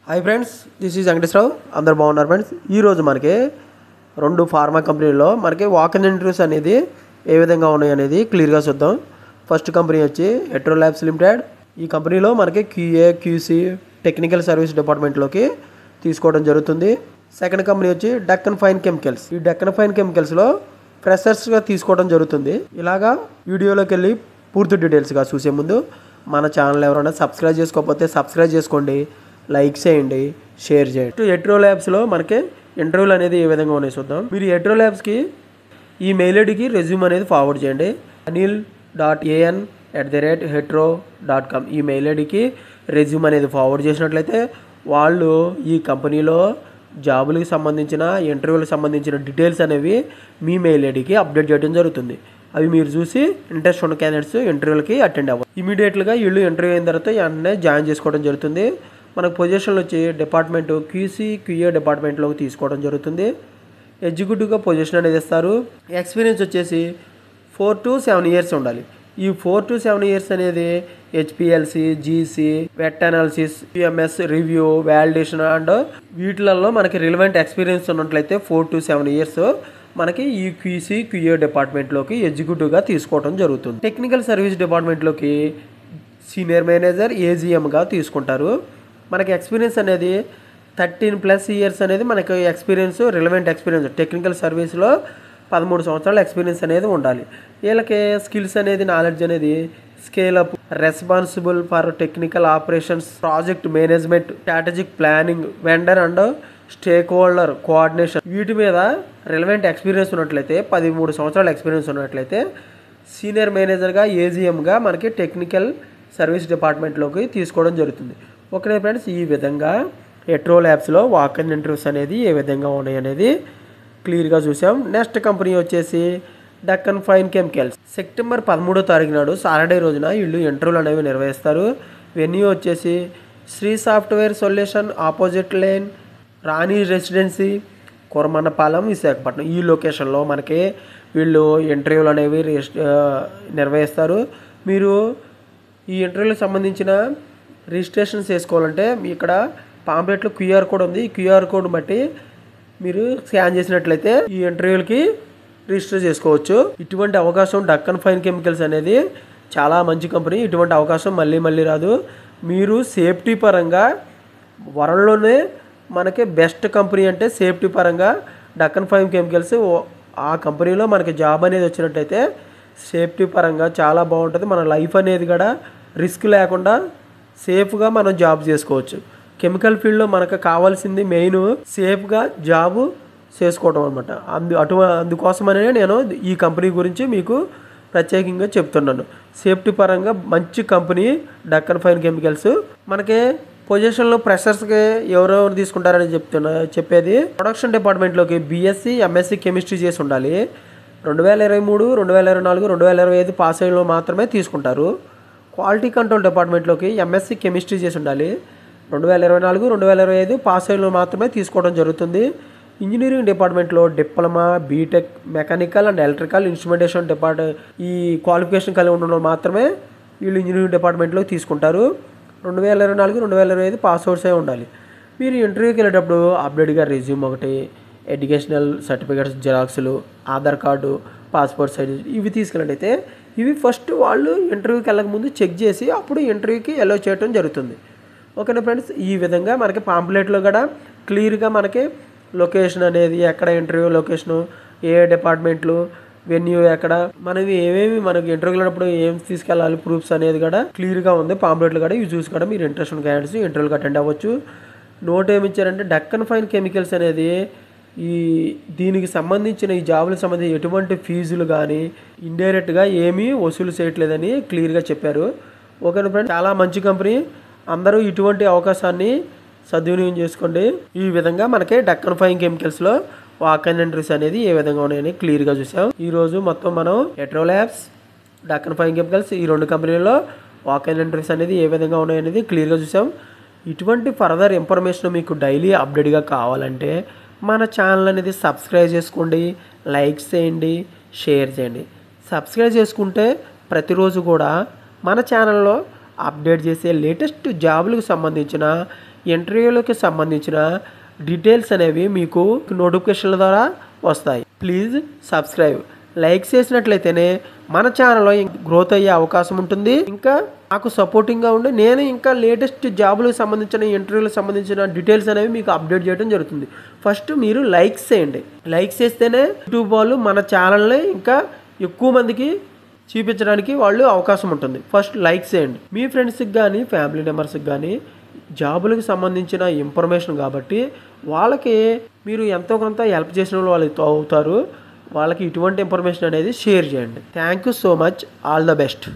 Hi friends, this is Venkateswararao. అందరు బాగున్నారు friends. ఈరోజు మనకి రెండు ఫార్మా కంపెనీల్లో మనకి వాక్-ఇన్ ఇంటర్వ్యూస్ అనేది ఏ విధంగా ఉన్నాయి అనేది క్లియర్గా చూద్దాం. ఫస్ట్ కంపెనీ వచ్చి హెట్రో ల్యాబ్స్ లిమిటెడ్. ఈ కంపెనీలో మనకి QA QC టెక్నికల్ సర్వీస్ డిపార్ట్మెంట్లోకి తీసుకోవడం జరుగుతుంది. సెకండ్ కంపెనీ వచ్చి డక్కన్ ఫైన్ కెమికల్స్. ఈ డక్కన్ ఫైన్ కెమికల్స్లో ఫ్రెషర్స్గా తీసుకోవడం జరుగుతుంది. ఇలాగా వీడియోలోకి వెళ్ళి పూర్తి డీటెయిల్స్గా చూసే ముందు మన ఛానల్ ఎవరైనా సబ్స్క్రైబ్ చేసుకోకపోతే సబ్స్క్రైబ్ చేసుకోండి, లైక్ చేయండి, షేర్ చేయండి. హెట్రో ల్యాబ్స్లో మనకి ఇంటర్వ్యూలు అనేది ఏ విధంగా ఉన్నాయి చూద్దాం. మీరు హెట్రో ల్యాబ్స్కి ఈ మెయిల్ ఐడికి రెజ్యూమ్ అనేది ఫార్వర్డ్ చేయండి. anil.an@hetro.com ఈ మెయిల్ ఐడికి రెజ్యూమ్ అనేది ఫార్వర్డ్ చేసినట్లయితే వాళ్ళు ఈ కంపెనీలో జాబులకు సంబంధించిన ఇంటర్వ్యూలకు సంబంధించిన డీటెయిల్స్ అనేవి మీ మెయిల్ ఐడికి అప్డేట్ చేయడం జరుగుతుంది. అవి మీరు చూసి ఇంట్రెస్ట్ ఉన్న క్యాండిడేట్స్ ఇంటర్వ్యూలకి అటెండ్ అవ్వాలి. ఇమీడియట్గా వీళ్ళు ఇంటర్వ్యూ అయిన తర్వాత వెంటనే జాయిన్ చేసుకోవడం జరుగుతుంది. మనకు పొజిషన్లు వచ్చి డిపార్ట్మెంట్ QA డిపార్ట్మెంట్లోకి తీసుకోవడం జరుగుతుంది. ఎగ్జిక్యూటివ్గా పొజిషన్ అనేది ఇస్తారు. ఎక్స్పీరియన్స్ వచ్చేసి 4 to 7 years ఉండాలి. ఈ 4 to 7 years అనేది HPLC, GC, wet analysis, PMS, review, validation and వీటిలలో మనకి రిలవెంట్ ఎక్స్పీరియన్స్ ఉన్నట్లయితే 4 to 7 years మనకి ఈ QA డిపార్ట్మెంట్లోకి ఎగ్జిక్యూటివ్గా తీసుకోవడం జరుగుతుంది. టెక్నికల్ సర్వీస్ డిపార్ట్మెంట్లోకి సీనియర్ మేనేజర్ AGMగా తీసుకుంటారు. మనకి ఎక్స్పీరియన్స్ అనేది 13+ years అనేది మనకి ఎక్స్పీరియన్స్, రిలవెంట్ ఎక్స్పీరియన్స్ టెక్నికల్ సర్వీస్లో 13 సంవత్సరాల ఎక్స్పీరియన్స్ అనేది ఉండాలి. వీళ్ళకి స్కిల్స్ అనేది నాలెడ్జ్ అనేది scale up, responsible for technical operations, project management, strategic planning, vendor and stake holder coordination వీటి మీద రిలవెంట్ ఎక్స్పీరియన్స్ ఉన్నట్లయితే 13 సంవత్సరాల ఎక్స్పీరియన్స్ ఉన్నట్లయితే సీనియర్ మేనేజర్గా AGMగా మనకి టెక్నికల్ సర్వీస్ డిపార్ట్మెంట్లోకి తీసుకోవడం జరుగుతుంది. ఓకే ఫ్రెండ్స్, ఈ విధంగా హెట్రో ల్యాబ్స్లో వాక్-ఇన్ ఇంటర్వ్యూస్ అనేది ఏ విధంగా ఉన్నాయి అనేది క్లియర్గా చూసాం. నెక్స్ట్ కంపెనీ వచ్చేసి డక్కన్ ఫైన్ కెమికల్స్. సెప్టెంబర్ 13వ తారీఖు నాడు సాటర్డే రోజున వీళ్ళు ఇంటర్వ్యూలు అనేవి నిర్వహిస్తారు. వెన్యూ వచ్చేసి Sri software solution opposite lane, Rani residency, Koramannapalem, Visakhapatnam. ఈ లొకేషన్లో మనకి వీళ్ళు ఇంటర్వ్యూలు అనేవి నిర్వహిస్తారు. మీరు ఈ ఇంటర్వ్యూలకు సంబంధించిన రిజిస్ట్రేషన్ చేసుకోవాలంటే మీ ఇక్కడ పాంప్లెట్లో QR కోడ్ ఉంది. ఈ QR కోడ్ బట్టి మీరు స్కాన్ చేసినట్లయితే ఈ ఇంటర్వ్యూలకి రిజిస్టర్ చేసుకోవచ్చు. ఇటువంటి అవకాశం డక్కన్ ఫైన్ కెమికల్స్ అనేది చాలా మంచి కంపెనీ. ఇటువంటి అవకాశం మళ్ళీ రాదు. మీరు సేఫ్టీ పరంగా వరల్డ్లోనే మనకి బెస్ట్ కంపెనీ అంటే సేఫ్టీ పరంగా డక్కన్ ఫైన్ కెమికల్స్. ఆ కంపెనీలో మనకి జాబ్ అనేది వచ్చినట్టయితే సేఫ్టీ పరంగా చాలా బాగుంటుంది. మన లైఫ్ అనేది కూడా రిస్క్ లేకుండా సేఫ్గా మనం జాబ్ చేసుకోవచ్చు. కెమికల్ ఫీల్డ్లో మనకు కావాల్సింది మెయిన్ సేఫ్గా జాబ్ చేసుకోవడం అనమాట. అందుకోసమనే నేను ఈ కంపెనీ గురించి మీకు ప్రత్యేకంగా చెప్తున్నాను. సేఫ్టీ పరంగా మంచి కంపెనీ డక్కన్ ఫైన్ కెమికల్స్. మనకి పొజిషన్లో ఫ్రెషర్స్కి ఎవరెవరు తీసుకుంటారని చెప్పేది ప్రొడక్షన్ డిపార్ట్మెంట్లోకి BSc, MSc కెమిస్ట్రీ చేసి ఉండాలి. 2023, 2024, 2025 పాస్ అయిన మాత్రమే తీసుకుంటారు. క్వాలిటీ కంట్రోల్ డిపార్ట్మెంట్లోకి MSc కెమిస్ట్రీ చేసి ఉండాలి. 2024, 2025 పాస్ అయిన మాత్రమే తీసుకోవడం జరుగుతుంది. ఇంజనీరింగ్ డిపార్ట్మెంట్లో diploma, BTech, mechanical and electrical instrumentation ఈ క్వాలిఫికేషన్ కలిగి ఉండడం మాత్రమే వీళ్ళు ఇంజనీరింగ్ డిపార్ట్మెంట్లో తీసుకుంటారు. 2024, 2025 పాస్ అవుట్స్ అయి ఉండాలి. మీరు ఇంటర్వ్యూకి వెళ్ళేటప్పుడు అప్డేట్గా రెజ్యూమ్ ఒకటి, ఎడ్యుకేషనల్ సర్టిఫికేట్స్ జిరాక్స్లు, ఆధార్ కార్డు, పాస్పోర్ట్ సైజ్ ఇవి తీసుకెళ్ళినట్టయితే ఇవి ఫస్ట్ వాళ్ళు ఇంటర్వ్యూకి వెళ్ళక ముందు చెక్ చేసి అప్పుడు ఇంటర్వ్యూకి అలౌ చేయడం జరుగుతుంది. ఓకేనా ఫ్రెండ్స్, ఈ విధంగా మనకి పాంప్లెట్లో కూడా క్లియర్గా మనకి లొకేషన్ అనేది ఎక్కడ ఇంటర్వ్యూ లొకేషను, ఏ డిపార్ట్మెంట్లు, వెన్యూ ఎక్కడ, మనవి ఏమేమి మనకి ఇంటర్వ్యూకి వెళ్ళినప్పుడు ఏం తీసుకెళ్ళాలి ప్రూఫ్స్ అనేది కూడా క్లియర్గా ఉంది పాంప్లెట్లు కూడా. ఇవి చూసి కూడా మీరు ఇంట్రెస్ట్ ఉన్న క్యాండిడేట్స్ ఇంటర్వ్యూకి అటెండ్ అవ్వచ్చు. నోట్ ఏమి ఇచ్చారంటే డక్కన్ ఫైన్ కెమికల్స్ అనేది దీనికి సంబంధించిన ఈ జాబులకు సంబంధించి ఎటువంటి ఫీజులు కానీ ఇండైరెక్ట్గా ఏమీ వసూలు చేయట్లేదని క్లియర్గా చెప్పారు. ఓకేనా ఫ్రెండ్స్, చాలా మంచి కంపెనీ. అందరూ ఇటువంటి అవకాశాన్ని సద్వినియోగం చేసుకోండి. ఈ విధంగా మనకి డక్కన్ ఫైన్ కెమికల్స్లో వాక్-ఇన్ ఇంటర్వ్యూస్ అనేది ఏ విధంగా ఉన్నాయని క్లియర్గా చూసాం. ఈరోజు మొత్తం మనం Hetero labs, Deccan fine chemicals ఈ రెండు కంపెనీల్లో వాక్-ఇన్ ఇంటర్వ్యూస్ అనేది ఏ విధంగా ఉన్నాయనేది క్లియర్గా చూసాం. ఇటువంటి ఫర్దర్ ఇన్ఫర్మేషన్ మీకు డైలీ అప్డేట్గా కావాలంటే మన ఛానల్ అనేది సబ్స్క్రైబ్ చేసుకోండి, లైక్ చేయండి, షేర్ చేయండి. సబ్స్క్రైబ్ చేసుకుంటే ప్రతిరోజు కూడా మన ఛానల్లో అప్డేట్ చేసే లేటెస్ట్ జాబులకు సంబంధించిన ఇంటర్వ్యూలకి సంబంధించిన డీటెయిల్స్ అనేవి మీకు నోటిఫికేషన్ల ద్వారా వస్తాయి. Please subscribe. లైక్ చేసినట్లయితేనే మన ఛానల్లో గ్రోత్ అయ్యే అవకాశం ఉంటుంది. ఇంకా నాకు సపోర్టింగ్గా ఉండి నేను ఇంకా లేటెస్ట్ జాబులకు సంబంధించిన ఇంటర్వ్యూలకు సంబంధించిన డీటెయిల్స్ అనేవి మీకు అప్డేట్ చేయడం జరుగుతుంది. ఫస్ట్ మీరు లైక్స్ చేయండి. లైక్స్ చేస్తేనే యూట్యూబ్ వాళ్ళు మన ఛానల్ని ఇంకా ఎక్కువ మందికి చూపించడానికి వాళ్ళు అవకాశం ఉంటుంది. ఫస్ట్ లైక్స్ చేయండి. మీ ఫ్రెండ్స్కి కానీ ఫ్యామిలీ మెంబర్స్కి కానీ జాబులకు సంబంధించిన ఇన్ఫర్మేషన్ కాబట్టి వాళ్ళకి మీరు ఎంతో కొంత హెల్ప్ చేసిన వాళ్ళు అవుతారు. వాళ్ళకి ఇటువంటి ఇన్ఫర్మేషన్ అనేది షేర్ చేయండి. Thank you so much. All the best.